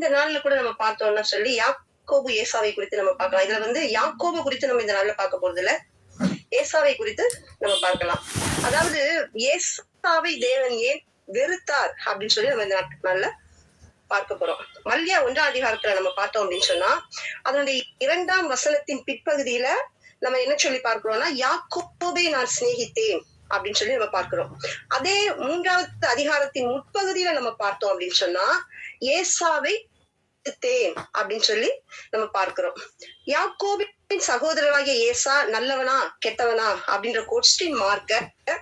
இந்த நாள்ல கூட நம்ம பார்த்தோம்னா சொல்லி யாக்கோபு ஏசாவை குறித்து நம்ம பார்க்கலாம். இதுல வந்து யாக்கோபு குறித்து நம்ம இந்த நாள்ல பார்க்க போறது இல்ல, ஏசாவை குறித்து நம்ம பார்க்கலாம். அதாவது ஏசாவை தேவன் ஏன் வெறுத்தார் அப்படின்னு சொல்லி நம்ம இந்த நாள்ல பார்க்க போறோம். மல்கியா 1ஆம் அதிகாரத்துல நம்ம பார்த்தோம் அப்படின்னு சொன்னா அதனுடைய 2ஆம் வசனத்தின் பிற்பகுதியில நம்ம என்ன சொல்லி பார்க்கிறோம்னா, யாக்கோபை நான் சிநேகித்தேன் அப்படின்னு சொல்லி நம்ம பார்க்கிறோம். அதே 3வது அதிகாரத்தின் முற்பகுதியில நம்ம பார்த்தோம் அப்படின்னு சொன்னா ஏசாவை அப்படின்னு சொல்லி நம்ம பார்க்கிறோம். யாக்கோபின் சகோதரராகிய ஏசா நல்லவனா கெட்டவனா அப்படின்ற கொஸ்டின் மார்க்க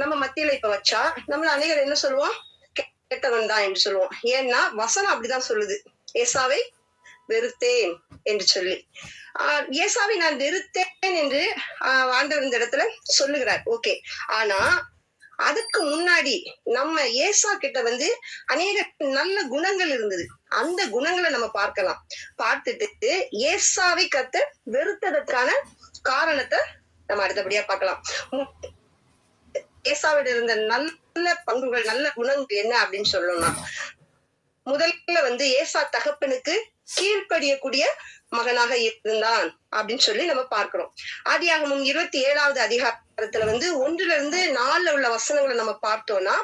நம்ம மத்தியில இப்ப வச்சா நம்மள அநேகர் என்ன சொல்லுவோம், கெட்டவன் தான் என்று சொல்லுவோம். ஏன்னா வசனம் அப்படிதான் சொல்லுது, ஏசாவை வெறுத்தேன் என்று சொல்லி. ஏசாவை நான் வெறுத்தேன் என்று ஆண்டவர் இந்த இடத்துல சொல்லுகிறார். ஓகே, ஆனா அதுக்கு முன்னாடி நம்ம ஏசா கிட்ட வந்து அநேக நல்ல குணங்கள் இருந்தது. அந்த குணங்களை நம்ம பார்க்கலாம். பார்த்துட்டு ஏசாவை கர்த்தர் வெறுத்ததற்கான காரணத்தை நம்ம அடுத்தபடியா பார்க்கலாம். ஏசாவிட இருந்த நல்ல பண்புகள், நல்ல குணங்கள் என்ன அப்படின்னு சொல்லணும்னா, முதல்ல வந்து ஏசா தகப்பனுக்கு கீழ்ப்படியக்கூடிய மகனாக இருந்தான் அப்படின்னு சொல்லி நம்ம பார்க்கிறோம். ஆதியாகமம் 27வது அதிகாரத்துல வந்து 1-4 உள்ள வசனங்களை நம்ம பார்த்தோம்னா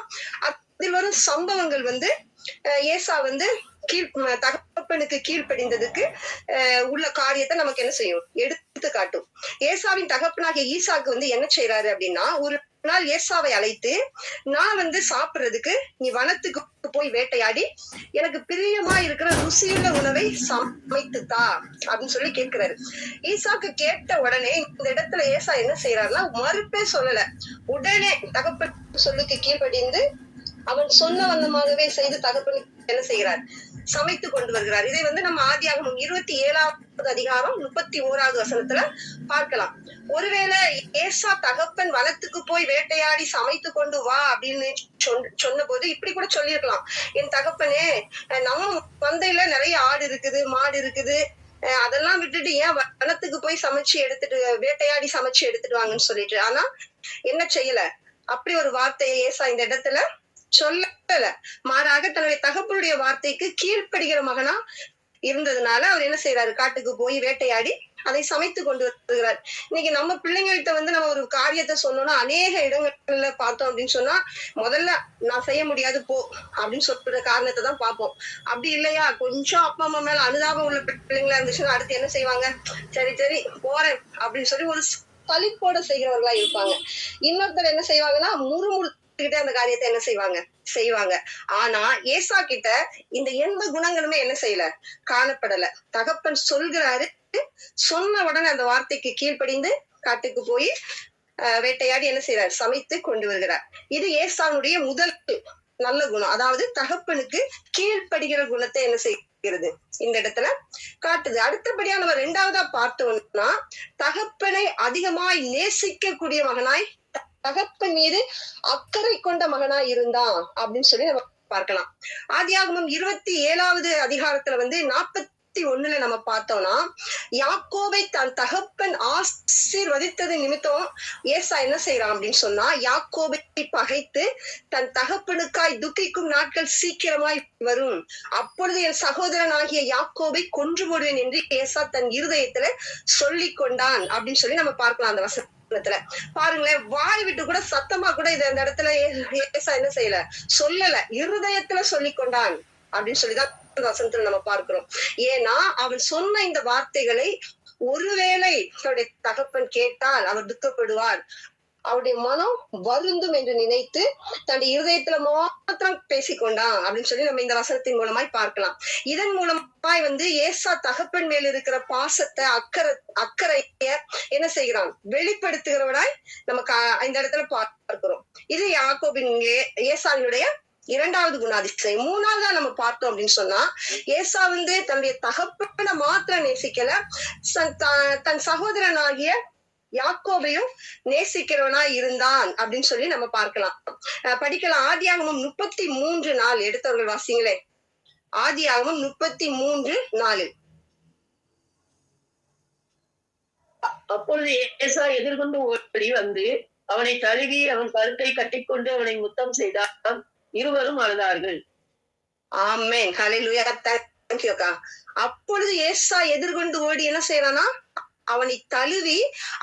அதில் வரும் சம்பவங்கள் வந்து ஏசா வந்து தகப்பனுக்கு கீழ்ப்படிந்ததுக்கு உள்ள காரியத்தை நமக்கு என்ன செய்யும், எடுத்து காட்டும். ஏசாவின் தகப்பனாகிய ஈசாக்கு வந்து என்ன செய்யறாரு அப்படின்னா, ஒரு நாள் ஏசாவை அழைத்து, நான் வந்து சாப்பிடுறதுக்கு நீ வனத்துக்கு போய் வேட்டையாடி எனக்கு பிரியமா இருக்கிற ருசியுள்ள உணவை சமைத்துத்தா அப்படின்னு சொல்லி கேட்கிறாரு. ஈசாக்கு கேட்ட உடனே இந்த இடத்துல ஏசா என்ன செய்யறாருன்னா மறுப்பே சொல்லல, உடனே தகப்பன் சொல்லுக்கு கீழ்ப்படிந்து அவன் சொன்ன வண்ணமாகவே செய்து தகப்பனுக்கு என்ன செய்கிறார், சமைத்து கொண்டு வருகிறார். இதை வந்து நம்ம ஆதியாகமம் 27வது அதிகாரம் 31வது வசனத்துல பார்க்கலாம். ஒருவேளை ஏசா தகப்பன் வனத்துக்கு போய் வேட்டையாடி சமைத்து கொண்டு வா அப்படின்னு சொன்ன போது இப்படி கூட சொல்லியிருக்கலாம், என் தகப்பனே நம்ம மந்தையில நிறைய ஆடு இருக்குது, மாடு இருக்குது, அதெல்லாம் விட்டுட்டு ஏன் வனத்துக்கு போய் சமைச்சு எடுத்துட்டு வேட்டையாடி சமைச்சு எடுத்துட்டு வாங்கன்னு சொல்லிட்டு. ஆனா என்ன செய்யல, அப்படி ஒரு வார்த்தையை ஏசா இந்த இடத்துல சொல்லல. மாறாக தன்னுடைய தகப்பனுடைய வார்த்தைக்கு கீழ்ப்படுகிற மகனா இருந்ததுனால அவர் என்ன செய்யறாரு, காட்டுக்கு போய் வேட்டையாடி அதை சமைத்து கொண்டு வருகிறார். இன்னைக்கு நம்ம பிள்ளைங்கள்ட்ட வந்து நம்ம ஒரு காரியத்தை சொன்னோம்னா அநேக இடங்கள்ல பார்த்தோம் அப்படின்னு சொன்னா முதல்ல நான் செய்ய முடியாது போ அப்படின்னு சொல்ற காரணத்தை தான் பார்ப்போம். அப்படி இல்லையா, கொஞ்சம் அப்பா அம்மா மேல அனுதாபம் உள்ள பிள்ளைங்களா இருந்துச்சுன்னா அடுத்து என்ன செய்வாங்க, சரி சரி போறேன் அப்படின்னு சொல்லி ஒரு சலிப்போட செய்கிறவர்களா இருப்பாங்க. இன்னொருத்தர் என்ன செய்வாங்கன்னா முறுமுறு அந்த காரியத்தை என்ன செய்வாங்க. ஆனா ஏசா கிட்ட இந்த எந்த குணங்களுமே என்ன செய்யல, காணப்படல. தகப்பன் சொல்கிறாரு, சொன்ன உடனே அந்த வார்த்தைக்கு கீழ்ப்படிந்து காட்டுக்கு போய் வேட்டையாடி என்ன செய்யறார், சமைத்து கொண்டு வருகிறார். இது ஏசாவுடைய முதல் நல்ல குணம். அதாவது தகப்பனுக்கு கீழ்ப்படுகிற குணத்தை என்ன செய்கிறது இந்த இடத்துல காட்டுது. அடுத்தபடியா நம்ம 2வதா பார்த்தோம்னா தகப்பனை அதிகமாய் நேசிக்கக்கூடிய மகனாய், தகப்பன் மீது அக்கறை கொண்ட மகனாய் இருந்தான் அப்படின்னு சொல்லி நம்ம பார்க்கலாம். ஆதியாகமம் 27வது அதிகாரத்துல வந்து 41ல நம்ம பார்த்தோம்னா, யாக்கோபை தன் தகப்பன் ஆசீர்வதித்தது நிமித்தம் ஏசா என்ன செய்யறான் அப்படின்னு சொன்னா, யாக்கோபை பகைத்து தன் தகப்பனுக்காய் துக்கிக்கும் நாட்கள் சீக்கிரமாய் வரும், அப்பொழுது என் சகோதரன் ஆகிய யாக்கோபை கொன்று போடுவேன் என்று ஏசா தன் இருதயத்துல சொல்லிக் கொண்டான் அப்படின்னு சொல்லி நம்ம பார்க்கலாம். அந்த வசனத்துல பாருங்களேன், வாய் விட்டு கூட சத்தமா கூட இது அந்த இடத்துல ஏசா என்ன செய்யல, சொல்லல, இருதயத்துல சொல்லிக் கொண்டான் அப்படின்னு சொல்லிதான் வசனத்துல நம்ம பார்க்கிறோம். ஏன்னா அவன் சொன்ன இந்த வார்த்தைகளை ஒருவேளை அவருடைய தகப்பன் கேட்டால் அவர் துக்கப்படுவார், அவருடைய மனம் வருந்தும் என்று நினைத்து தன்னுடைய இருதயத்துல மாத்திரம் பேசிக்கொண்டான் அப்படின்னு சொல்லி நம்ம இந்த வசனத்தின் மூலமாய் பார்க்கலாம். இதன் மூலமாய் வந்து ஏசா தகப்பன் மேல் இருக்கிற பாசத்தை, அக்கறைய என்ன செய்கிறான், வெளிப்படுத்துகிறவனாய் நமக்கு இந்த இடத்துல பார்க்கிறோம். இது யாக்கோபின் ஏசாவினுடைய 2வது குணாதிசயம். 3வதா நம்ம பார்த்தோம் அப்படின்னு சொன்னா, ஏசா வந்து தன்னுடைய தகப்பனை மாத்திரம் நேசிக்கல, தன் சகோதரனாகிய யாக்கோபையும் நேசிக்கிறவனா இருந்தான் அப்படின்னு சொல்லி நம்ம பார்க்கலாம். படிக்கலாம். ஆதியாகமம் 33:4 எடுத்தவர்கள் வாசிங்களே. ஆதியாகமம் 33:4. அப்பொழுது ஏசா எதிர்கொண்டு ஓடி வந்து அவனை தழுவி அவன் கழுத்தை கட்டிக்கொண்டு அவனை முத்தம் செய்தான், இருவரும் அழுதார்கள். ஆமென், ஹல்லேலூயா. தேங்க்யூக்கா. அப்பொழுது ஏசா எதிர்கொண்டு ஓடி என்ன செய்யறானா, அவனை தழுவி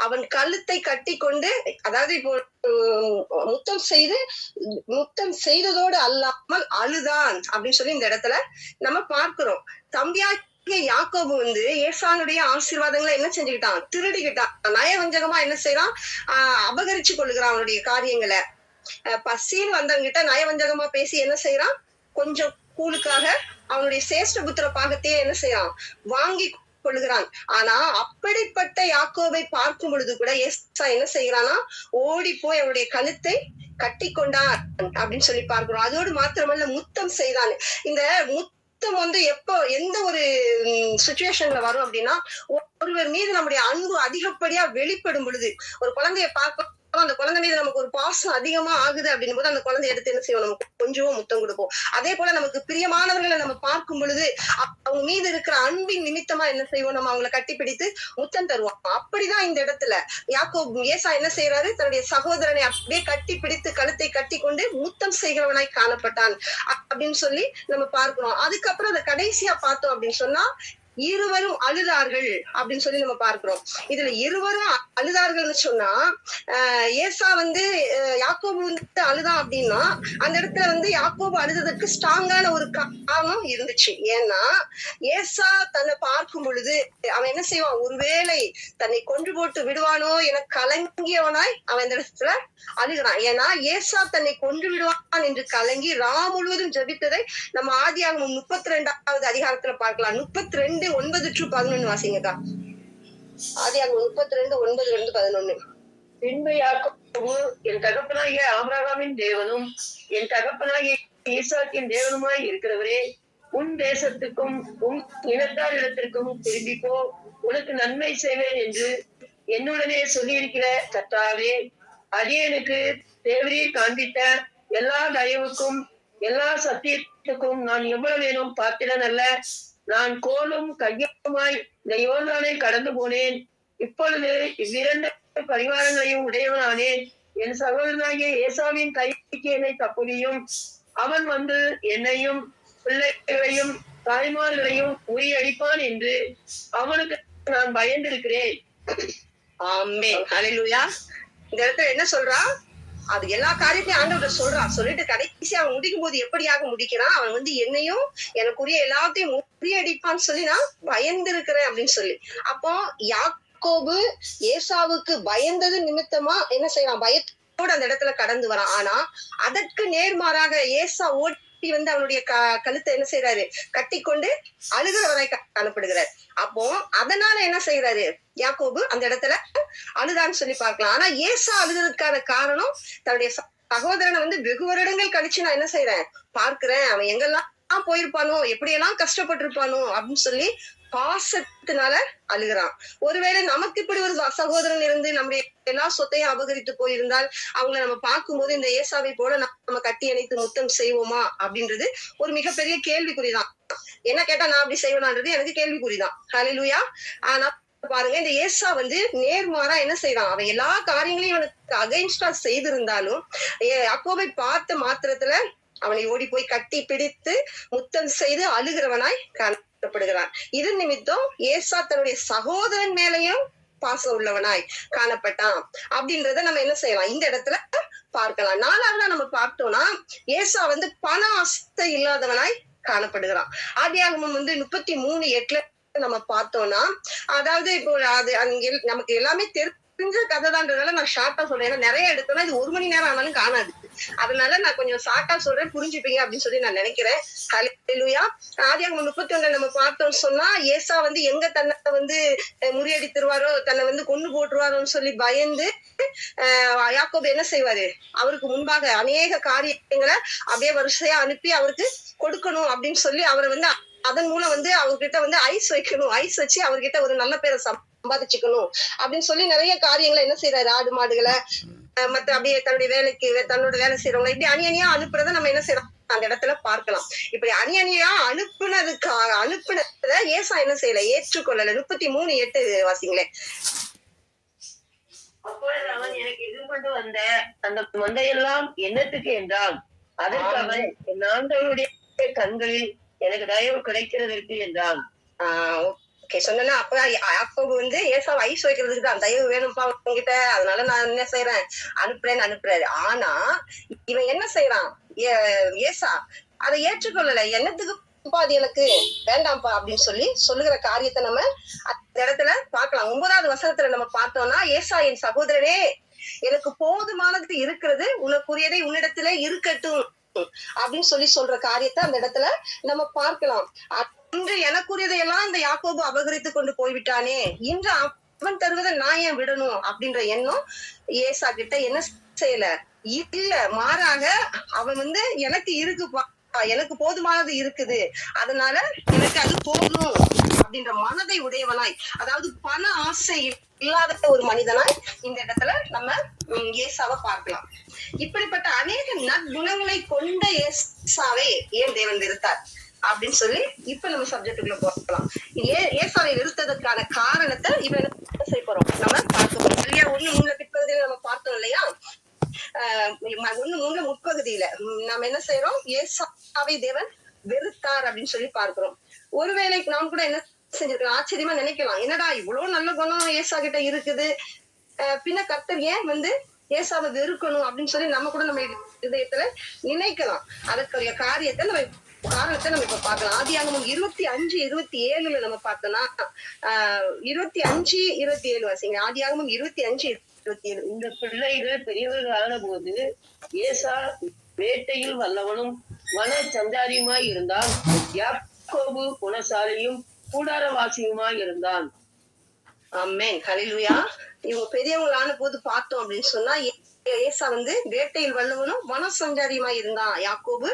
அவன் கழுத்தை கட்டி கொண்டு, அதாவது இப்போ முத்தம் செய்து முத்தம் செய்ததோடு அல்லாமல் அழுதான் அப்படின்னு சொல்லி இந்த இடத்துல நம்ம பார்க்கிறோம். தம்பியாகிய யாக்கோபு வந்து ஏசானுடைய ஆசீர்வாதங்களை என்ன செஞ்சுக்கிட்டான், திருடிக்கிட்டான். நயவஞ்சகமா என்ன செய்யறான், அபகரிச்சு கொள்ளுகிறான் அவனுடைய காரியங்களை. பசின்னு வந்தவங்கிட்ட நயவஞ்சகமா பேசி என்ன செய்யறான், கொஞ்சம் கூலுக்காக அவனுடைய சேஷ்ட புத்திர பாகத்தையே என்ன செய்யறான், வாங்கி கொள்ளுகிறான். ஆனா அப்படிப்பட்ட யாக்கோபை பார்க்கும் பொழுது கூட ஏசா என்ன செய்யறானா, ஓடி போய் அவனுடைய கழுத்தை கட்டி கொண்டார் அப்படின்னு சொல்லி பார்க்கிறோம். அதோடு மாத்திரமல்ல முத்தம் செய்தான். இந்த முத்தம் வந்து எப்போ எந்த ஒரு சுச்சுவேஷன்ல வரும் அப்படின்னா, ஒருவர் மீது நம்முடைய அன்பு அதிகப்படியா வெளிப்படும் பொழுது, ஒரு குழந்தைய பார்க்க அந்த குழந்தை மீது நமக்கு ஒரு பாசம் அதிகமா ஆகுது அப்படின்னும் போது அந்த குழந்தை எடுத்து என்ன செய்வோம், நமக்கு கொஞ்சம் முத்தம் கொடுப்போம். அதே போல நமக்கு பிரியமானவர்களை நம்ம பார்க்கும் பொழுது அவங்க மீது இருக்கிற அன்பின் நிமித்தமா என்ன செய்வோம், நம்ம அவங்களை கட்டிப்பிடித்து முத்தம் தருவோம். அப்படிதான் இந்த இடத்துல ஏசா என்ன செய்யறாரு, தன்னுடைய சகோதரனை அப்படியே கட்டி பிடித்து கழுத்தை கட்டி கொண்டு முத்தம் செய்கிறவனாய் காணப்பட்டான் அப்படின்னு சொல்லி நம்ம பார்க்கிறோம். அதுக்கப்புறம் அதை கடைசியா பார்த்தோம் அப்படின்னு சொன்னா, இருவரும் அழுதார்கள் அப்படின்னு சொல்லி நம்ம பார்க்கிறோம். இதுல இருவரும் அழுதார்கள்னு சொன்னா, ஏசா வந்து யாக்கோபு வந்து அழுதான் அப்படின்னா, அந்த இடத்துல வந்து யாக்கோபு அழுததற்கு ஸ்ட்ராங்கான ஒரு காரணம் இருந்துச்சு. ஏன்னா ஏசா தன்னை பார்க்கும் பொழுது அவன் என்ன செய்வான், ஒருவேளை தன்னை கொன்று போட்டு விடுவானோ என கலங்கியவனாய் அவன் இந்த இடத்துல அழுகிறான். ஏன்னா ஏசா தன்னை கொன்று விடுவான் என்று கலங்கி முழுவதும் ஜபித்ததை நம்ம ஆதியாகமம் 32வது அதிகாரத்துல பார்க்கலாம். 32:9-11 வாசிங்கக்கா. ஆதியாகமம் 32:9-11. பின்பு யாக்கோபு, என் தகப்பனாகிய ஆபிரகாமின் தேவனும் என் தகப்பனாகிய ஈசாக்கின் தேவனுமாய் இருக்கிறவரே, உன் தேசத்துக்கும் உன் இனத்தார் இடத்திற்கும் திரும்பி போ, உனக்கு நன்மை செய்வேன் என்று என்னுடனே சொல்லியிருக்கிற கர்த்தாவே, அடியேனுக்கு தேவரீர் காண்பித்த எல்லா தயவுக்கும் எல்லா சத்தியத்துக்கும் நான் எவ்வளவு வேணும் பாத்திரன் அல்ல. நான் கோலும் கையுமாய் இந்த யோர்தானை கடந்து போனேன். இப்பொழுது இவ்விரண்டு பரிவாரங்களையும் உடையவனானேன். என் சகோதரனாகிய ஏசாவின் கைக்கு என்னை தப்புவியும். அவன் வந்து என்னையும் பிள்ளைகளையும் தாய்மார்களையும் முறியடிப்பான் என்று அவனுக்கு நான் பயந்திருக்கிறேன். ஆமென். ஹல்லேலூயா. இந்த இடத்துல என்ன சொல்றா, அது எல்லா காரியத்தையும் ஆண்டவர் சொல்றான். சொல்லிட்டு கடைசி அவன் முடிக்கும் போது எப்படியாக முடிக்கிறான், அவன் வந்து என்னையும் எனக்குரிய எல்லாத்தையும் முறியடிப்பான்னு சொல்லி நான் பயந்து இருக்கிறேன் அப்படின்னு சொல்லி. அப்போ யாக்கோபு ஏசாவுக்கு பயந்தது நிமித்தமா என்ன செய்யறான், பயத்தோடு அந்த இடத்துல கடந்து வரான். ஆனா அதற்கு நேர்மாறாக ஏசா ஓட்டி வந்து அவனுடைய கழுத்தை என்ன செய்யறாரு, கட்டி கொண்டு அழுகிறவராய் காணப்படுகிறார். அப்போ அதனால என்ன செய்யறாரு, யாக்கோபு அந்த இடத்துல அழுதான்னு சொல்லி பார்க்கலாம். ஆனா ஏசா அழுகிறதுக்கான காரணம், தன்னுடைய சகோதரனை வந்து வெகு வருடங்கள் கழிச்சு நான் என்ன செய்யறேன் பார்க்கிறேன், அவன் எங்கெல்லாம் போயிருப்பானோ, எப்படியெல்லாம் கஷ்டப்பட்டிருப்பானோ அப்படின்னு சொல்லி பாசத்தினால அழுகிறான். ஒருவேளை நமக்கு இப்படி ஒரு சகோதரன் இருந்து நம்முடைய எல்லா சொத்தையும் அபகரித்து போயிருந்தால் அவங்களை நம்ம பார்க்கும்போது இந்த ஏசாவை போல நம்ம கட்டி அணைத்து முத்தம் செய்வோமா அப்படின்றது ஒரு மிகப்பெரிய கேள்விக்குறிதான். என்ன கேட்டா நான் அப்படி செய்வேனான்றது எனக்கு கேள்விக்குறிதான். ஹல்லேலூயா. ஆனா பாருங்க, இந்த ஏசா வந்து நேர்மாறா என்ன செய்யறான், அவன் எல்லா காரியங்களையும் அவனுக்கு அகைன்ஸ்டா செய்திருந்தாலும் யாக்கோபை பார்த்த மாத்திரத்துல அவனை ஓடி போய் கட்டி பிடித்து முத்தம் செய்து அழுகிறவனாய் காணப்படுகிறான். இது நிமித்தம் ஏசா தன்னுடைய சகோதரன் மேலையும் பாசம் உள்ளவனாய் காணப்பட்டான் அப்படின்றத நம்ம என்ன செய்யலாம், இந்த இடத்துல பார்க்கலாம். நாலாவதா நம்ம பார்த்தோம்னா, ஏசா வந்து பண ஆசை இல்லாதவனாய் காணப்படுகிறான். ஆதியாகமம் வந்து 33:8 நம்ம பார்த்தோம்னா, அதாவது இப்போ அது அங்க நமக்கு எல்லாமே தெரிஞ்ச கதைதான்றதால நான் ஷார்ட்டா சொல்றேன். ஏன்னா நிறைய எடுத்தோம்னா இது 1 மணி நேரம் ஆனாலும் காணாது. அதனால நான் கொஞ்சம் ஷார்ட்டா சொல்றேன், புரிஞ்சுப்பீங்க அப்படின்னு சொல்லி நான் நினைக்கிறேன். ஹல்லேலூயா. ஆதியாகமம் 31 நம்ம பார்த்தோம்னு சொன்னா, ஏசா வந்து எங்க தன்னை வந்து முறியடித்துருவாரோ, தன்னை வந்து கொண்டு போட்டுருவாரோன்னு சொல்லி பயந்து யாக்கோபு என்ன செய்வாரு, அவருக்கு முன்பாக அநேக காரியங்களை அப்படியே வரிசையா அனுப்பி அவருக்கு கொடுக்கணும் அப்படின்னு சொல்லி அவரை வந்து அதன் மூலம் வந்து அவர்கிட்ட வந்து ஐஸ் வைக்கணும், ஐஸ் வச்சு அவர்கிட்ட ஒரு நல்ல பேரை சம்பாதிச்சுக்கணும் அப்படின்னு சொல்லி நிறைய காரியங்களை என்ன செய்யறாரு, ஆடு மாடுகளை மத்த அப்படியே தன்னுடைய வேலைக்கு தன்னோட வேலை செய்யறவங்க இப்படி அணியணியா அனுப்புறத நம்ம என்ன செய்யறோம் அந்த இடத்துல பார்க்கலாம். இப்படி அணியணியா அனுப்புனத ஏசா என்ன செய்யல, ஏற்றுக்கொள்ளல. 33:8 வாசிங்களேன். அப்பொழுது அவன் எனக்கு எதிர்கொண்டு வந்த அந்த மந்தையெல்லாம் என்னத்துக்கு என்றான். அதற்கு அவன், என் ஆண்டவருடைய கண்களில் எனக்கு தயவு கிடைக்கிறதற்கு என்றான். ஓகே சொன்னா அப்ப யாக்கோபு வந்து ஏசாவை ஐஸ் வைக்கிறதுக்கு தான் தயவு வேணும்ப்பா உங்ககிட்ட, அதனால நான் என்ன செய்யறேன் அனுப்புறாரு. ஆனா இவன் என்ன செய்யறான் ஏசா அதை ஏற்றுக்கொள்ளல. என்னத்துக்குப்பா அது எனக்கு வேண்டாம்ப்பா அப்படின்னு சொல்லுகிற காரியத்தை நம்ம அந்த இடத்துல பார்க்கலாம். 9வது வசனத்துல நம்ம பார்த்தோம்னா, ஏசா என் சகோதரனே எனக்கு போதுமானது இருக்கிறது, உனக்குரியதை உன்னிடத்திலே இருக்கட்டும் அப்படின்னு சொல்ற காரியத்தை அந்த இடத்துல நம்ம பார்க்கலாம். இன்று எனக்குரியதையெல்லாம் இந்த யாக்கோபு அபகரித்து கொண்டு போய்விட்டானே, இன்று அவன் தருவதை நான் ஏன் விடணும் அப்படின்ற எண்ணம் ஏசா கிட்ட என்ன செய்யல இல்ல. மாறாக அவன் வந்து எனக்கு இருக்குப்பா, எனக்கு போதுமானது இருக்குது, அதனால எனக்கு அது போதும் அப்படின்ற மனதை உடையவனாய், அதாவது பண ஆசை இல்லாத ஒரு மனிதனாய் இந்த இடத்துல நம்ம ஏசாவை பார்க்கலாம். இப்படிப்பட்ட அநேக நற்குணங்களை கொண்ட ஏசாவை ஏன் தேவன் வெறுத்தார் அப்படின்னு இப்ப நம்ம சப்ஜெக்டுக்குள்ள போகலாம். ஏசாவை வெறுத்ததற்கான காரணத்தை இப்ப என்ன செய்ய போறோம், நம்ம பார்க்க போறோம் இல்லையா. 1:3 பிற்பகுதியில நம்ம பார்த்தோம் இல்லையா. 1:3 முற்பகுதியில நம்ம என்ன செய்யறோம், ஏசாவை தேவன் வெறுத்தார் அப்படின்னு பார்க்கிறோம். ஒருவேளை நாம் கூட என்ன செஞ்சிருக்கலாம், ஆச்சரியமா நினைக்கலாம், என்னடா இவ்வளவு நல்ல குணம் ஏசா கிட்ட இருக்குது, பின்ன கர்த்தர் ஏன் வந்து ஏசாவை வெறுக்கணும் அப்படின்னு நம்ம கூட நம்ம இதயத்துல நினைக்கலாம். அதற்குரிய காரணத்தை நம்ம இப்ப பார்க்கலாம். ஆதியாகமம் 25:27 நம்ம பார்த்தோம்னா 25:27 வாசிங்க. ஆதியாகமம் 25:27. இந்த பிள்ளைகள் பெரியவர்கள் ஆன போது ஏசா வேட்டையில் வல்லவனும் வன சஞ்சாரியுமாய் இருந்தான். யாக்கோபு குணசாலியும் கூடாரவாசியுமாய் இருந்தான். ஆமென், ஹல்லேலூயா. இவங்க பெரியவங்களான போது பார்த்தோம் அப்படின்னு சொன்னா, ஏசா வந்து வேட்டையில் வல்லவனும் வன சஞ்சாரியுமாய் இருந்தான், யாக்கோபு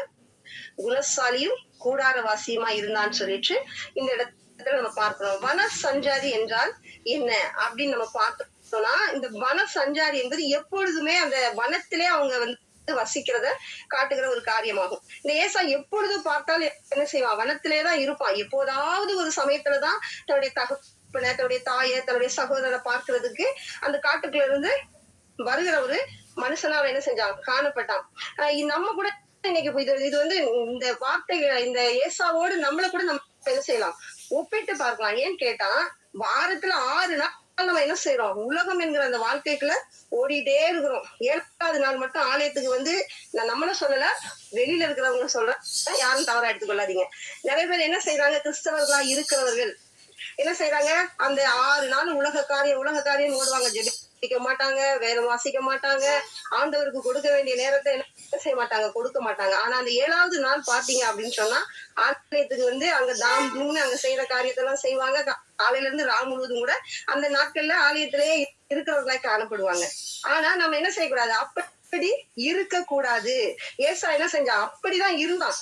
குணசாலியும் கூடாரவாசியுமா இருந்தான்னு சொல்லிட்டு இந்த இடத்துல நம்ம பார்க்கிறோம். வன சஞ்சாரி என்றால் என்ன அப்படின்னு நம்ம பார்த்தோம்னா, இந்த வன சஞ்சாரி என்பது எப்பொழுதுமே அந்த வனத்திலே அவங்க வந்து வசிக்கிறத காட்டுகிற ஒரு காரியமாகும். இந்த ஏசா எப்பொழுது பார்த்தாலும் என்ன செய்வான், வனத்திலேதான் இருப்பான். எப்போதாவது ஒரு சமயத்துலதான் தன்னுடைய தகப்பனை, தன்னுடைய தாயை, தன்னுடைய சகோதரரை பார்க்கிறதுக்கு அந்த காட்டுக்குள்ள இருந்து வருகிற ஒரு மனுஷனா அவன் என்ன செஞ்சான், காணப்பட்டான். நம்ம கூட இன்னைக்கு இது வந்து இந்த வார்த்தைகள் இந்த ஏசாவோடு நம்மள கூட நம்ம என்ன செய்யலாம், ஒப்பிட்டு பார்க்கலாம். ஏன்னு கேட்டா, வாரத்துல 6 நாள் நம்ம என்ன செய்யறோம், உலகம் என்கிற அந்த வாழ்க்கைக்குள்ள ஓடிட்டே இருக்கிறோம். 7வது நாள் மட்டும் ஆலயத்துக்கு வந்து நான் நம்மளும் சொல்லல, வெளியில இருக்கிறவங்க சொல்றேன், யாரும் தவறா எடுத்துக்கொள்ளாதீங்க. நிறைய பேர் என்ன செய்யறாங்க, கிறிஸ்தவர்களா இருக்கிறவர்கள் என்ன செய்யறாங்க, அந்த 6 நாள் உலக காரியம் ஓடுவாங்க. ஜெபிக்க மாட்டாங்க, வேதம் வாசிக்க மாட்டாங்க, ஆண்டவருக்கு கொடுக்க வேண்டிய நேரத்தை என்ன செய்ய மாட்டாங்க, கொடுக்க மாட்டாங்க. ஆனா அந்த 7வது நாள் பாத்தீங்க அப்படின்னு சொன்னா, ஆலயத்துக்கு வந்து அங்க தாம் அங்க செய்யற காரியத்தை எல்லாம் செய்வாங்க. காலையில இருந்து ராம் முழுவதும் கூட அந்த நாட்கள்ல ஆலயத்திலேயே இருக்கிறவர்களா காணப்படுவாங்க. ஆனா நம்ம என்ன செய்யக்கூடாது, அப்படி இருக்க கூடாது. ஏசா என்ன செஞ்சா, அப்படிதான் இருந்தான்.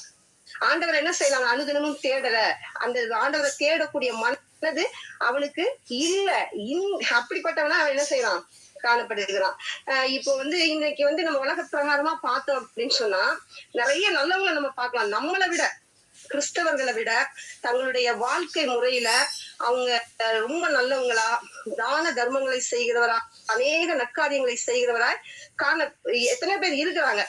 ஆண்டவர் என்ன செய்யலாம், அனுதினமும் தேடல, அந்த ஆண்டவரை தேடக்கூடிய மனது அவனுக்கு இல்ல. அப்படிப்பட்டவனா அவன் என்ன செய்யறான், காணப்படுகிறான். இப்போ வந்து இன்னைக்கு வந்து நம்ம உலக பிரகாரமா பார்த்தோம் அப்படின்னு சொன்னா, நிறைய நல்லவங்களை நம்ம பார்க்கலாம். நம்மளை விட, கிறிஸ்தவர்களை விட தங்களுடைய வாழ்க்கை முறையில அவங்க ரொம்ப நல்லவங்களா, தான தர்மங்களை செய்கிறவரா, அநேக நற்காரியங்களை செய்கிறவரா எத்தனை பேர் இருக்கிறாங்க.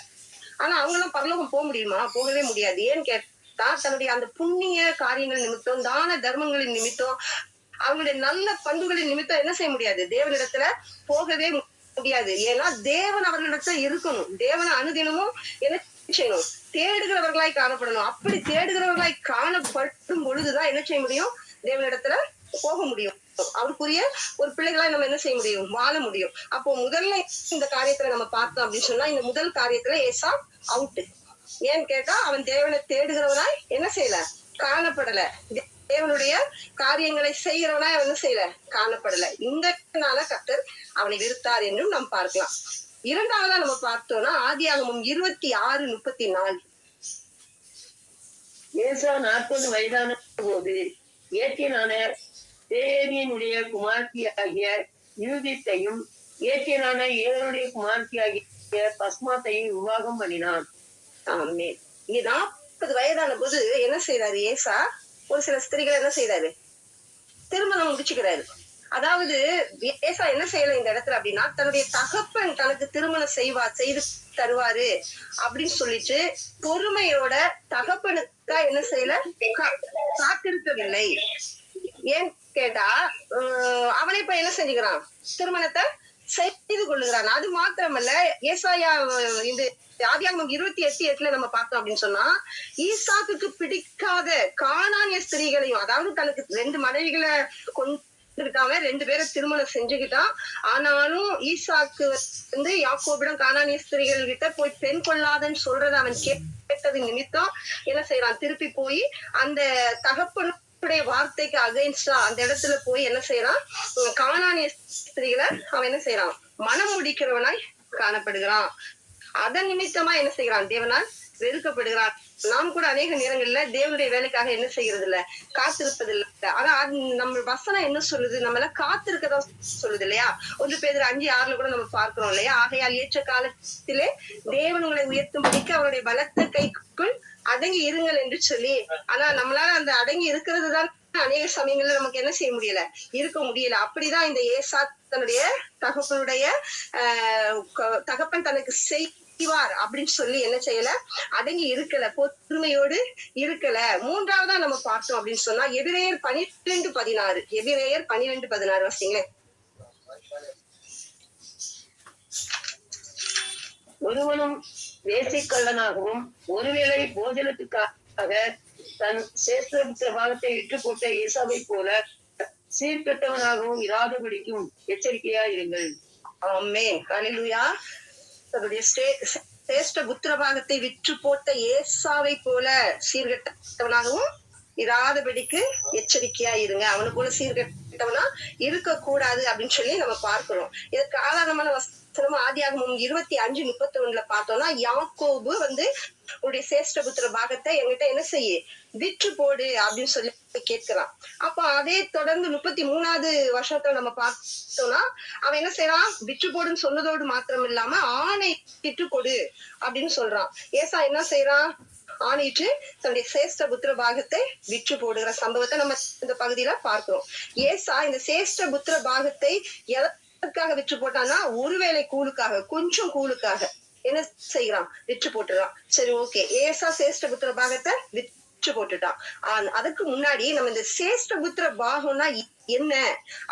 ஆனா அவங்க எல்லாம் பரலோகம் போக முடியுமா, போகவே முடியாது. ஏன்னு கேட்டா, தன்னுடைய அந்த புண்ணிய காரியங்கள் நிமித்தம், தான தர்மங்களின் நிமித்தம், அவங்களுடைய நல்ல பண்புகளின் நிமித்தம் என்ன செய்ய முடியாது, தேவனிடத்துல போகவே முடியாது. ஏன்னா தேவன் அவர்களிடத்துல இருக்கணும். தேவனை அனுதினமும் என்ன செய்யணும், தேடுகிறவர்களாய் காணப்படணும். அப்படி தேடுகிறவர்களாய் காணப்படும் பொழுதுதான் என்ன செய்ய முடியும், தேவனிடத்துல போக முடியும். அவருக்குரிய ஒரு பிள்ளைகளாய் நம்ம என்ன செய்ய முடியும், வாழ முடியும். அப்போ முதல்ல இந்த காரியத்துல நம்ம பார்த்தோம் அப்படின்னு சொன்னா, இந்த முதல் காரியத்துல ஏசா அவுட். ஏன்னு கேட்டா, அவன் தேவனை தேடுகிறவனாய் என்ன செய்யல, காணப்படல. தேவனுடைய காரியங்களை செய்கிறவனா என்ன செய்யல, காணப்படல. இந்த நாள கர்த்தர் அவனை வெறுத்தார் என்றும் நாம் பார்க்கலாம். 2வதா நம்ம பார்த்தோம்னா, ஆதியாகமம் 26:34. ஏசா 40 வயதான போது ஏத்தியனான தேவியனுடைய குமார்த்தியாகிய யூதித்தையும் ஏத்தியனான ஏதனுடைய குமார்த்தியாகிய பஸ்மாத்தையும் விவாகம் பண்ணினான். ஆமே. இங்க 40 வயதான போது என்ன செய்யறாரு ஏசா, ஒரு சில ஸ்திரீகளை என்ன செய்யறாரு, திருமணம் முடிச்சுக்கிறாரு. அதாவது ஏசா என்ன செய்யல இந்த இடத்துல அப்படின்னா, தன்னுடைய தகப்பன் தனக்கு திருமணம் செய்து தருவாரு அப்படின்னு சொல்லிட்டு பொறுமையோட தகப்பனுக்கா என்ன செய்யல, காத்திருக்கவில்லை. ஏன் கேட்டா அவனே இப்ப என்ன செஞ்சுக்கிறான், திருமணத்தை செய்து கொள்ளுகிறான். அது மாத்திரமல்ல, ஏசாயா இந்த ஆதியாகமம் 28:8 நம்ம பார்த்தோம் அப்படின்னு சொன்னா, ஈசாக்குக்கு பிடிக்காத கானானிய ஸ்திரீகளையும், அதாவது தனக்கு 2 மனைவிகளை கொண்டிருக்காம 2 பேரை திருமணம் செஞ்சுக்கிட்டான். ஆனாலும் ஈசாக்கு வந்து யாக்கோபிடம் கானானிய ஸ்திரீகள் கிட்ட போய் பெண் கொள்ளாதன்னு சொல்றதை அவன் கேட்டது நிமித்தம் என்ன செய்யறான், திருப்பி போய் அந்த தகப்பன் வார்த்தைக்கு அகைன்ஸ்டா அந்த இடத்துல போய் என்ன செய்யறான், கானானிய ஸ்திரீகளை அவன் என்ன செய்யறான், மனம் முடிக்கிறவனாய் காணப்படுகிறான். அதன் நிமித்தமா என்ன செய்கிறான், தேவனால் வெறுக்கப்படுகிறான். நாம் கூட அநேக நேரங்கள்ல தேவனுடைய வேலைக்காக என்ன செய்யறது இல்ல, காத்திருப்பதில்லை. ஆனா நம்ம வசனம் என்ன சொல்லுது, நம்மள காத்திருக்கதா சொல்லுது இல்லையா. 1 பேதுரு 5:6 கூட நம்ம பார்க்கிறோம் இல்லையா. ஆகையால் ஏற்ற காலத்திலே தேவன் உங்களை உயர்த்தும்படிக்கு அவருடைய பலத்த கைக்குள் அடங்கி இருங்கள் என்று சொல்லி. ஆனா நம்மளால அந்த அடங்கி இருக்கிறது தான் அநேக சமயங்கள்ல நமக்கு என்ன செய்ய முடியல, இருக்க முடியல. அப்படிதான் இந்த ஏசா தன்னுடைய தகப்பனுடைய தகப்பன் தனக்கு செய்வார் அப்படின்னு சொல்லி என்ன செய்யல, அடங்கி இருக்கல, பொறுமையோடு இருக்கல. மூன்றாவதா நம்ம பார்த்தோம் அப்படின்னு சொன்னா எபிரேயர் 12:16. எபிரேயர் 12:16 வாசிங்களேன். ஒருவனும் வேசிக்கள்ளனாகவும் ஒருவேளை போஜனத்துக்காக தன் சேஸ்திர பாகத்தை விட்டு போட்ட ஏசாவை போல சீர்கெட்டவனாகவும் இராதபடிக்கும் எச்சரிக்கையா இருங்கள். ஆமென், ஹல்லேலூயா. தன்னுடைய சிரேஷ்ட புத்திரபாகத்தை விற்று போட்ட ஏசாவை போல சீர்கெட்டவனாகவும் இராதபடிக்கு எச்சரிக்கையா இருங்க. அவனு போல சீர்கெட்டவனா இருக்க கூடாது அப்படின்னு சொல்லி நம்ம பார்க்கிறோம். இதுக்கு ஆதாரமான வசனம் ஆதியாகமம் 25:31 பார்த்தோம்னா, யாக்கோபு வந்து உன்னுடைய சேஷ்ட புத்திர பாகத்தை என்கிட்ட என்ன செய்ய, விற்று போடு அப்படின்னு சொல்லி கேட்கிறான். அப்ப அதே தொடர்ந்து 33வது வருஷத்துல நம்ம பார்த்தோம்னா அவன் என்ன செய்யறான், விற்று போடுன்னு சொன்னதோடு மாத்திரம் இல்லாம ஆணை விற்று கொடு அப்படின்னு சொல்றான். ஏசா என்ன செய்யறான், ஆணையிட்டு தன்னுடைய சேஷ்ட புத்திர பாகத்தை விற்று போடுகிற சம்பவத்தை நம்ம இந்த பகுதியில பார்க்கிறோம். ஏசா இந்த சேஷ்ட புத்திர பாகத்தை எதற்காக விற்று போட்டான்னா, ஒருவேளை கூழுக்காக, கொஞ்சம் கூழுக்காக என்ன செய்யறான், விற்று போட்டுறான். சரி, ஓகே, ஏசா சேஷ்ட புத்திர பாகத்தை விற்று போட்டுட்டான். அதுக்கு முன்னாடி நம்ம இந்த சேஷ்ட புத்திர பாகம்னா என்ன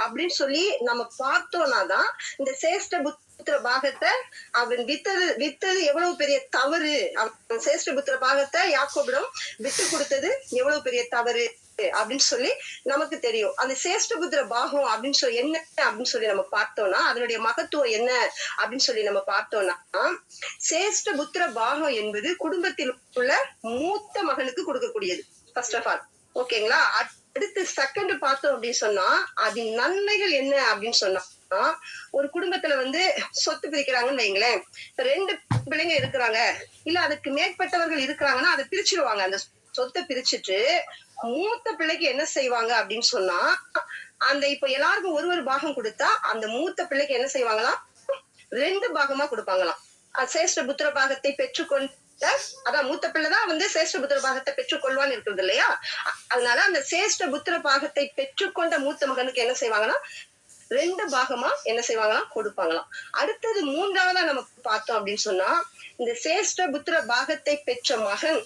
அப்படின்னு சொல்லி நம்ம பார்த்தோம்னா தான் இந்த சேஷ்ட புத்திர பாகத்தை அவன் வித்தது எவ்வளவு பெரிய தவறு, அவன் சேஷ்ட புத்திர பாகத்தை யாக்கோபிடம் விட்டு கொடுத்தது எவ்வளவு பெரிய தவறு அப்படின்னு சொல்லி நமக்கு தெரியும். அந்த சேஷ்ட புத்திர பாகம் அப்படின்னு சொல்லி என்ன அப்படின்னு சொல்லி நம்ம பார்த்தோம்னா, அதனுடைய மகத்துவம் என்ன அப்படின்னு சொல்லி நம்ம பார்த்தோம்னா, சேஷ்ட புத்திர பாகம் என்பது குடும்பத்தில் உள்ள மூத்த மகனுக்கு கொடுக்கக்கூடியது. ஃபர்ஸ்ட் ஆஃப் ஆல், ஓகேங்களா. அடுத்து செகண்ட் பார்த்தோம் அப்படின்னு சொன்னா, அதன் நன்மைகள் என்ன அப்படின்னு சொன்னா, ஒரு குடும்பத்துல வந்து சொத்து பிரிக்கிறாங்கன்னு வைங்களேன், 2 பிள்ளைங்க இருக்கிறாங்க, இல்ல அதுக்கு மேற்பட்டவர்கள் இருக்கிறாங்கன்னா அதை பிரிச்சிருவாங்க. அந்த சொத்தை பிரிச்சுட்டு மூத்த பிள்ளைக்கு என்ன செய்வாங்க அப்படின்னு சொன்னா, அந்த இப்ப எல்லாருக்கும் ஒரு பாகம் கொடுத்தா அந்த மூத்த பிள்ளைக்கு என்ன செய்வாங்களாம், 2 பாகமா கொடுப்பாங்களாம். சேஷ்ட புத்திர பாகத்தை பெற்றுக்கொண்ட, அதான் மூத்த பிள்ளைதான் வந்து சேஷ்ட புத்திர பாகத்தை பெற்றுக்கொள்வான்னு இருக்கிறது இல்லையா. அதனால அந்த சேஷ்ட புத்திர பாகத்தை பெற்றுக்கொண்ட மூத்த மகனுக்கு என்ன செய்வாங்கன்னா 2 பாகமா என்ன செய்வாங்களாம், கொடுப்பாங்களாம். அடுத்தது மூன்றாவதா நம்ம பார்த்தோம் அப்படின்னு சொன்னா, இந்த சேஷ்ட புத்திர பாகத்தை பெற்ற மகன்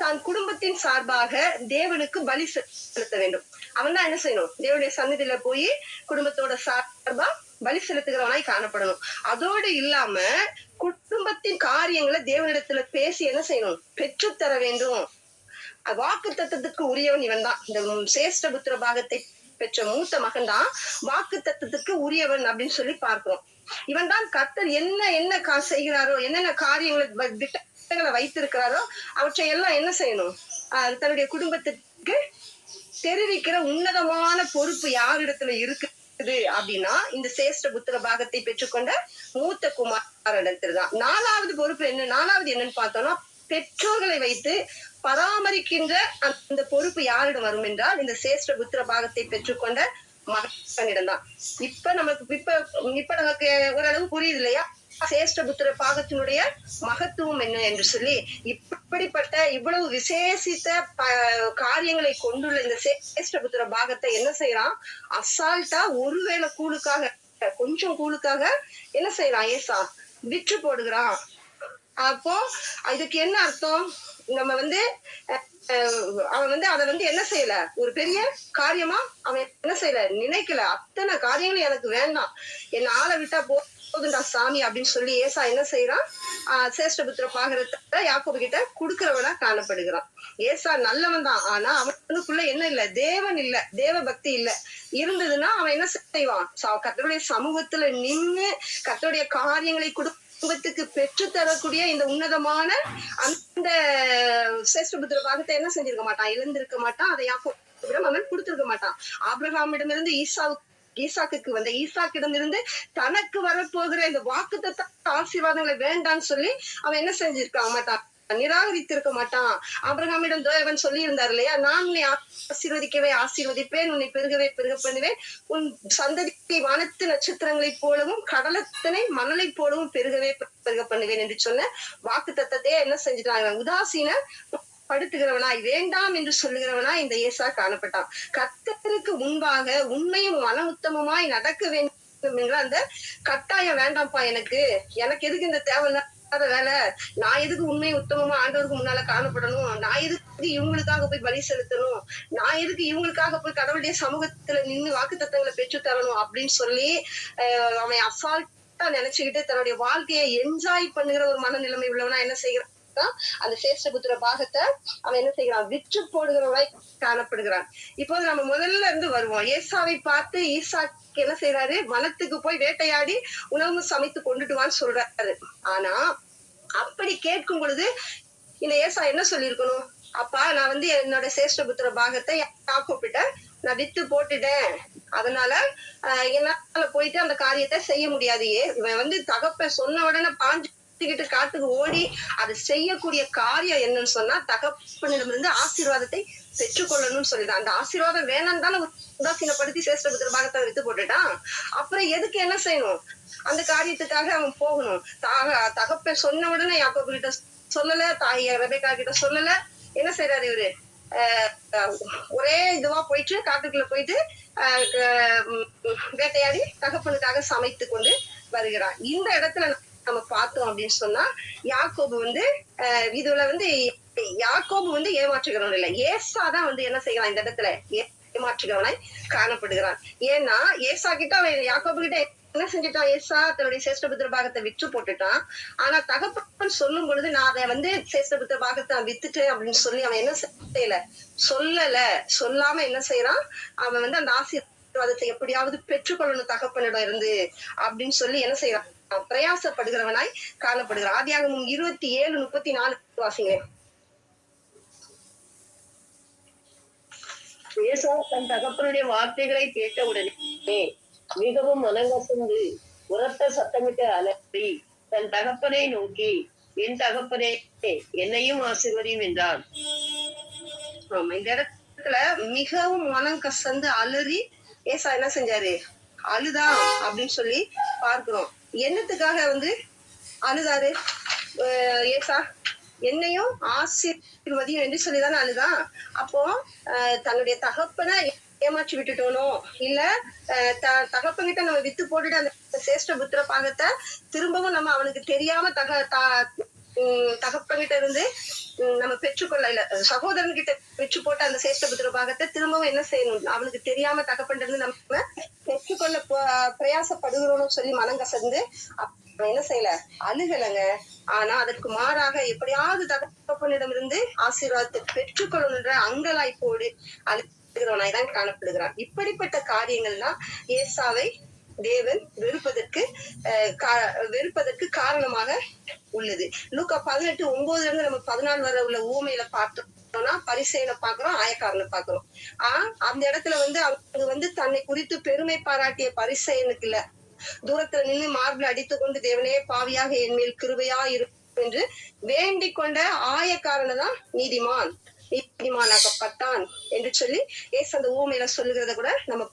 தான் குடும்பத்தின் சார்பாக தேவனுக்கு பலி செலுத்த வேண்டும். அவன் தான் என்ன செய்யணும், தேவனுடைய சந்நிதியில போய் குடும்பத்தோட சார்பா பலி செலுத்துகிறவனாய் காணப்படணும். அதோடு இல்லாம குடும்பத்தின் காரியங்களை தேவனிடத்துல பேசி என்ன செய்யணும், பெற்றுத்தர வேண்டும். வாக்கு தத்தத்துக்கு உரியவன் இவன் தான். இந்த சேஷ்ட புத்திர பாகத்தை பெற்ற மூத்த மகன் தான் வாக்கு தத்தத்துக்கு உரியவன் அப்படின்னு சொல்லி பார்க்கிறோம். இவன் தான் கர்த்தர் என்ன செய்கிறாரோ, என்னென்ன காரியங்களை வைத்திருக்கிறாரோ அவற்றை எல்லாம் என்ன செய்யணும், தன்னுடைய குடும்பத்துக்கு தெரிவிக்கிற உன்னதமான பொறுப்பு யாரிடத்துல இருக்குது அப்படின்னா இந்த சேஷ்ட புத்திர பாகத்தை பெற்றுக்கொண்ட மூத்த குமாரனிடத்துலதான். 4வது பொறுப்பு என்ன, 4வது என்னன்னு பார்த்தோம்னா, பெற்றோர்களை வைத்து பராமரிக்கின்ற அந்த பொறுப்பு யாரிடம் வரும் என்றால் இந்த சேஷ்ட புத்திர பாகத்தை பெற்றுக்கொண்ட மகனிடம் தான். இப்ப நமக்கு ஓரளவு புரியுது இல்லையா. சேஷ்டபுத்திர பாகத்தினுடைய மகத்துவம் என்ன என்று சொல்லி, இப்படிப்பட்ட இவ்வளவு விசேஷித்த காரியங்களை கொண்டுள்ள இந்த சேஷ்டபுத்திர பாகத்தை என்ன செய்யறான், அசால்ட்டா ஒருவேளை கூழுக்காக, கொஞ்சம் கூழுக்காக என்ன செய்யறான், ஏசா விற்று போடுகிறான். அப்போ இதுக்கு என்ன அர்த்தம், நம்ம வந்து அவன் வந்து அதை வந்து என்ன செய்யல, ஒரு பெரிய காரியமா அவன் என்ன செய்யல, நினைக்கல. அத்தனை காரியங்களும் எனக்கு வேண்டாம், என்ன ஆளை விட்டா போதுண்டா சாமி அப்படின்னு சொல்லி ஏசா என்ன செய்யறான், சேஷ்டபுத்திர பாகரத்தை யாக்கோபு கிட்ட குடுக்கிறவனா காணப்படுகிறான். ஏசா நல்லவன் தான், ஆனா அவனுக்குள்ள என்ன இல்ல, தேவன் இல்ல, தேவ பக்தி இல்ல. இருந்ததுன்னா அவன் என்ன செய்வான், கர்த்தருடைய சமூகத்துல நின்னு கர்த்தருடைய காரியங்களை குடும்பத்துக்கு பெற்று தரக்கூடிய இந்த உன்னதமான அந்த சேஷ்டபுத்திர பாகத்தை என்ன செஞ்சிருக்க மாட்டான், இழந்திருக்க மாட்டான். அதை யாக்கோபிடம் அவன் கொடுத்திருக்க மாட்டான். ஆபிரகாமிடமிருந்து ஈசாக்குக்கு வந்த ஈசாக்கிடம் இருந்து தனக்கு வரப்போகிற இந்த வாக்குத்தத்த ஆசீர்வாதங்களை வேண்டான்னு சொல்லி அவன் என்ன செஞ்சிருக்க மாட்டான், நிராகரித்திருக்க மாட்டான். ஆபிரகாமிடம் தேவன் சொல்லி இருந்தார் இல்லையா, நான் உன்னை ஆசீர்வதிக்கவே ஆசீர்வதிப்பேன், உன்னை பெருகவே பெருக பண்ணுவேன், உன் சந்ததியை வானத்து நட்சத்திரங்களைப் போலவும் கடலத்தனை மணலை போலவும் பெருகவே பெருக பண்ணுவேன் என்று சொன்ன வாக்கு தத்தத்தையே என்ன செஞ்சுட்டாங்க, உதாசீன படுத்துகிறவனாய், வேண்டாம் என்று சொல்லுகிறவனாய் இந்த ஏசா காணப்பட்டான். கர்த்தருக்கு முன்பாக உண்மையும் மன உத்தமமாய் நடக்க வேண்டும் என்ற அந்த கட்டாயம் வேண்டாம்ப்பா, எனக்கு எதுக்கு இந்த தேவையில்லாத வேலை, நான் எதுக்கு உண்மை உத்தமமா ஆண்டவருக்கு முன்னால காணப்படணும், நான் எதுக்கு இவங்களுக்காக போய் பலி செலுத்தணும், நான் எதுக்கு இவங்களுக்காக போய் கடவுளுடைய சமூகத்துல நின்று வாக்கு தத்தங்களை பெற்று தரணும் அப்படின்னு சொல்லி அவன் அசால்ட்டா நினைச்சுக்கிட்டு தன்னுடைய வாழ்க்கையை என்ஜாய் பண்ணுகிற ஒரு மனநிலைமை உள்ளவனா என்ன செய்கிறான், அந்த சேஷ்டபுத்திர பாகத்தை அவன் என்ன செய்கிறான், விற்று போடுகிறவனாய் காணப்படுகிறான். இப்போது நம்ம முதல்ல இருந்து வருவோம். ஏசாவை பார்த்து ஈசாக்கு என்ன செய்யறாரு, வனத்துக்கு போய் வேட்டையாடி உணவு சமைத்து கொண்டுட்டுவான்னு சொல்றாரு. ஆனா அப்படி கேட்கும் பொழுது இந்த ஏசா என்ன சொல்லியிருக்கணும், அப்பா நான் வந்து என்னோட சேஷ்டபுத்திர பாகத்தை யாக்கோபிட்ட நான் வித்து போட்டுட்டேன், அதனால என்னால போயிட்டு அந்த காரியத்தை செய்ய முடியாது. இவன் வந்து தகப்ப சொன்ன உடனே பாஞ்சு காட்டுக்கு ஓடி அதை செய்யக்கூடிய காரியம் என்னன்னு சொன்னா, தகப்பனிடமிருந்து ஆசீர்வாதத்தை பெற்றுக்கொள்ளணும்னு சொல்லிதான். அந்த ஆசீர்வாதம் வேணான்னு தானே உதாசீனப்படுத்தி சேஷ்டபுத்திர பாகத்தை வித்து போட்டுட்டான். அப்புறம் எதுக்கு என்ன செய்யணும், அந்த காரியத்துக்காக அவன் போகணும். தகப்ப சொன்ன உடனே யாக்கோபு கிட்ட சொல்லல, தாய் ரெபேக்கா கிட்ட சொல்லல, என்ன செய்யறாரு இவரு, ஒரே இதுவா போயிட்டு காட்டுக்குள்ள போயிட்டு வேட்டையாடி தகப்பனுக்காக சமைத்து கொண்டு வருகிறான். இந்த இடத்துல நம்ம பார்த்தோம் அப்படின்னு சொன்னா, யாக்கோபு வந்து இதுல வந்து யாக்கோபு வந்து ஏமாற்றுகிறவன் இல்ல, ஏசாதான் வந்து என்ன செய்யறான், இந்த இடத்துல ஏமாற்றுகிறவனாய் காணப்படுகிறான். ஏன்னா ஏசா கிட்ட அவன் யாக்கோபு கிட்ட என்ன செஞ்சுட்டான், ஏசா தன்னுடைய சேஷ்டபுத்திர பாகத்தை விற்று போட்டுட்டான். ஆனா தகப்பன் சொல்லும் பொழுது நான் அதை வந்து சேஷ்டபுத்திர பாகத்தை வித்துட்டேன் அப்படின்னு சொல்லி அவன் என்ன செய்யல, சொல்லாம என்ன செய்யறான், அவன் வந்து அந்த ஆசீர்வாதத்தை எப்படியாவது பெற்றுக்கொள்ளணும் தகப்பனிடம் இருந்து அப்படின்னு சொல்லி என்ன செய்யறான், பிரயாசப்படுகிறவனாய் காணப்படுகிறான். ஆதியாகமம் 27:34 வாசிங்க. ஏசா தன் தகப்பனுடைய வார்த்தைகளை கேட்டவுடனே மிகவும் மனங்கசந்து உரத்த சத்தமிட்டு அலறி தன் தகப்பனை நோக்கி, என் தகப்பனே என்னையும் ஆசீர்வதியும் என்றான். இந்த இடத்துல மிகவும் மனம் கசந்து அலறி ஏசா என்ன செஞ்சாரு, அழுதா அப்படின்னு சொல்லி பார்க்கிறோம். என்னத்துக்காக வந்து அழுதாரு ஏசா, என்னையும் ஆசீர்வதியும் என்று சொல்லிதானே அழுதான். அப்போ தன்னுடைய தகப்பனை ஏமாற்றி விட்டுட்டோனோ, இல்ல தகப்பன்கிட்ட நம்ம வித்து போட்டுட்டு அந்த சேஷ்டபுத்திர பாகத்தை திரும்பவும் நம்ம அவனுக்கு தெரியாம தகப்பன்கிட்ட இருந்து நம்ம பெற்றுக்கொள்ள, இல்ல சகோதரன் கிட்ட பெற்று போட்ட அந்த சேஷ்டபுத்திர பாகத்தை திரும்பவும் என்ன செய்யணும், அவனுக்கு தெரியாம தகப்பன் இருந்து நம்ம பெற்றுக்கொள்ள பிரயாசப்படுகிறோம்னு சொல்லி மனங்கசந்து என்ன செய்யல, அழுகலைங்க. ஆனா அதற்கு மாறாக எப்படியாவது தகப்பனிடம் இருந்து ஆசீர்வாதத்தை பெற்றுக்கொள்ளணுன்ற அங்கலாய்ப்போடு அழுகிறவனாய் தான் காணப்படுகிறான். இப்படிப்பட்ட காரியங்கள்லாம் ஏசாவை தேவன் வெறுப்பதற்கு காரணமாக உள்ளது. லூக்கா 18:9 நம்ம 14 வரை உள்ள ஊமையில பார்த்தோம்னா பரிசேயனை பாக்குறோம், ஆயக்காரனை பாக்குறோம். அந்த இடத்துல வந்து அவங்க வந்து தன்னை குறித்து பெருமை பாராட்டிய பரிசேயனுக்கு இல்ல, தூரத்துல நின்று மார்பில் அடித்துக் கொண்டு தேவனே பாவியாக என் மேல் கிருபையா இருக்கும் என்று வேண்டிக் கொண்ட ஆயக்காரனை தான் நீதிமான் நீதிமானாக்கப்பட்டான் என்று சொல்லி ஏசு அந்த ஊமையில சொல்லுகிறத கூட நம்ம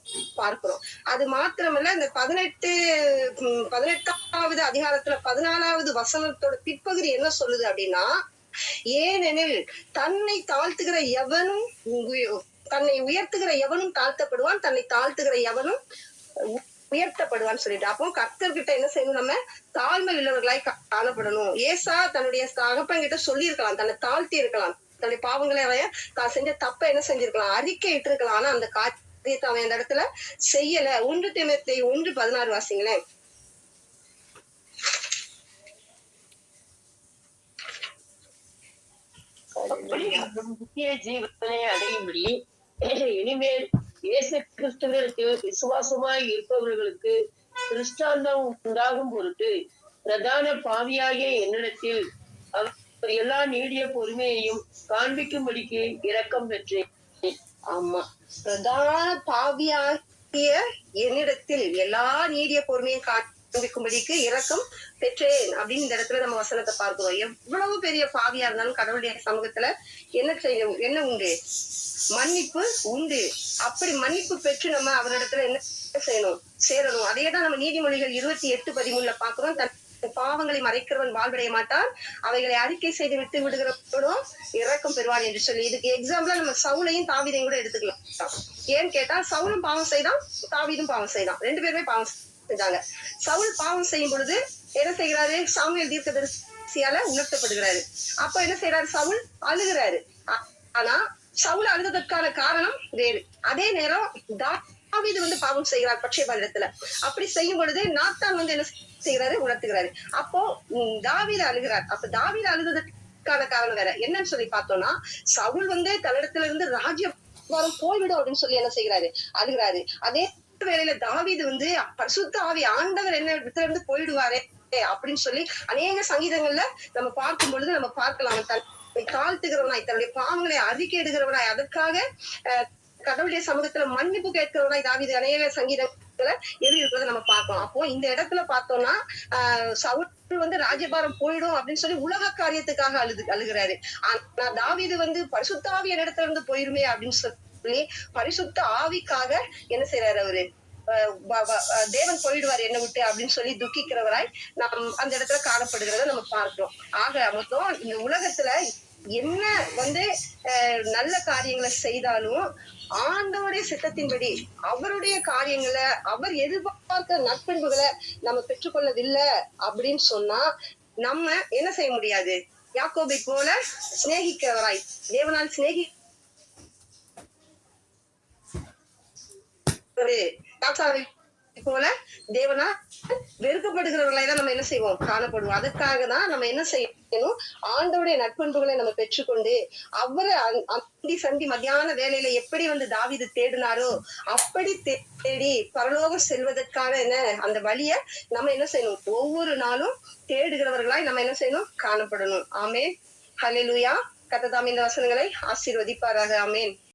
பார்க்கிறோம். அது மாத்திரமல்ல, இந்த 18வது அதிகாரத்துல 14வது வசனத்தோட பிற்பகுதி என்ன சொல்லுது அப்படின்னா, ஏனெனில் தன்னை தாழ்த்துகிற எவனும் தன்னை உயர்த்துகிற எவனும் தாழ்த்தப்படுவான், தன்னை தாழ்த்துகிற எவனும் உயர்த்தப்படுவான்னு சொல்லிட்டு. அப்போ கர்த்தர்கிட்ட என்ன செய்யணும், நம்ம தாழ்மை உள்ளவர்களாய் காணப்படணும். ஏசா தன்னுடைய தகப்பன் கிட்ட சொல்லி இருக்கலாம், தன்னை தாழ்த்தி இருக்கலாம், தன்னுடைய பாவங்களை அவன் தான் செஞ்ச தப்ப என்ன செஞ்சிருக்கலாம், அறிக்கை இட்டிருக்கலாம். ஆனா அந்த காரியத்தை அவன் அந்த இடத்துல செய்யல. 1 தீமோத்தேயு 1:16 வாசிங்களேன். முக்கிய ஜீவனை அடையும்படி இனிமேல் இயேசு கிறிஸ்துவிற்கு விசுவாசமாய் இருப்பவர்களுக்கு கிறிஸ்தாந்தம் உண்டாகும் பொருட்டு பிரதான பாவியாகிய என்னிடத்தில் அவர் எல்லா நீடிய பொறுமையையும் காண்பிக்கும்படிக்கு இரக்கம் பெற்றேன். ஆமா, பிரதான பாவியாகிய என்னிடத்தில் எல்லா நீடிய பொறுமையும் காண்பிக்கும்படிக்கு இரக்கம் பெற்றேன் அப்படின்னு இந்த இடத்துல நம்ம வசனத்தை பார்க்கிறோம். எவ்வளவு பெரிய பாவியா இருந்தாலும் கடவுளுடைய சமூகத்துல என்ன செய்யும், என்ன உண்டு, மன்னிப்பு உண்டு. அப்படி மன்னிப்பு பெற்று நம்ம அவரிடத்துல என்ன செய்யணும், சேரணும். அதேதான் நம்ம நீதிமொழிகள் 28:13 பாக்குறோம். தன் பாவங்களை மறைக்கிறவன் வாழ்வடைய மாட்டான், அவைகளை அறிக்கை செய்து விட்டு விடுகிறவனும் இரக்கம் பெறுவான் என்று சொல்லி. இதுக்கு எக்ஸாம்பிளா நம்ம சவுலையும் தாவீதையும் கூட எடுத்துக்கலாம். ஏன்னு கேட்டா, சவுலும் பாவம் செய்தான், தாவீதும் பாவம் செய்தான், 2 பேருமே பாவம் செஞ்சாங்க. சவுல் பாவம் செய்யும் பொழுது என்ன செய்கிறாரு, சாமுவேல் தீர்க்கதரிசியால உணர்த்தப்படுகிறாரு. அப்ப என்ன செய்யறாரு, சவுல் அழுகிறாரு. ஆனா சவுல் அழுததற்கான காரணம் வேறு. அதே நேரம் தாவீது பாவம் செய்கிறார் பட்சேபாள் இடத்துல. அப்படி செய்யும் பொழுது நாத்தான் என்ன செய்கிறாரு, உணர்த்துகிறாரு. அப்போ தாவீது அழுகிறார். அப்ப தாவீது அழுததற்கான காரணம் வேற. என்னன்னு சொல்லி பார்த்தோம்னா, சவுல் தன்னிடத்துல இருந்து ராஜ்யம் போய்விடும் அப்படின்னு சொல்லி என்ன செய்கிறாரு, அழுகிறாரு. அதே வேளையில தாவீது பரிசுத்த ஆவி ஆண்டவர் என்ன இடத்துல இருந்து போயிடுவாரே அப்படின்னு சொல்லி அநேக சங்கீதங்கள்ல நம்ம பார்க்கும் பொழுது நம்ம பார்க்கலாம். தன்னை தாழ்த்துகிறவனாய், தன்னுடைய பாவங்களை அறிக்கையிடுகிறவனாய், அதற்காக கடவுளுடைய சமூகத்துல மன்னிப்பு கேட்கிறவனாய் தாவீது அநேக சங்கீதங்களை எழுதி இருக்கிறத நம்ம பார்க்கலாம். அப்போ இந்த இடத்துல பார்த்தோம்னா சவுல் ராஜ்யபாரம் போயிடும் அப்படின்னு சொல்லி உலக காரியத்துக்காக அழுகிறாரு. ஆனா தாவீது பரிசுத்த ஆவி இடத்துல இருந்து போயிருமே அப்படின்னு சொல்லி பரிசுத்த ஆவிக்காக என்ன செய்யறாரு, அவரு தேவன் போயிடுவார் என்ன விட்டு அப்படின்னு சொல்லி துக்கிக்கிறவராய் நாம் அந்த இடத்துல காணப்படுகிறத நம்ம பார்க்கிறோம். ஆக மொத்தம் இந்த உலகத்துல என்ன நல்ல காரியங்களை செய்தாலும் ஆண்டவருடைய சித்தத்தின்படி அவருடைய காரியங்களை, அவர் எதிர்பார்க்கிற நற்பண்புகளை நம்ம பெற்றுக்கொள்ளவில்லை அப்படின்னு சொன்னா நம்ம என்ன செய்ய முடியாது, யாக்கோபை போல சிநேகிக்கிறவராய், தேவனால் போல தேவனா வெறுக்கப்படுகிறவர்களை தான் நம்ம என்ன செய்வோம், காணப்படுவோம். அதற்காக தான் நம்ம என்ன செய்யணும், ஆண்டவருடைய நற்பண்புகளை நம்ம பெற்றுக்கொண்டு அவரை அந்தி சந்தி மத்தியான வேலையில எப்படி தாவீது தேடினாரோ அப்படி தேடி பரலோகம் செல்வதற்கான என்ன அந்த வழிய நம்ம என்ன செய்யணும், ஒவ்வொரு நாளும் தேடுகிறவர்களாய் நம்ம என்ன செய்யணும், காணப்படணும். ஆமேன். ஹல்லேலூயா. கர்த்தர் தாமே இந்த வசனங்களை ஆசீர்வதிப்பாராக. ஆமேன்.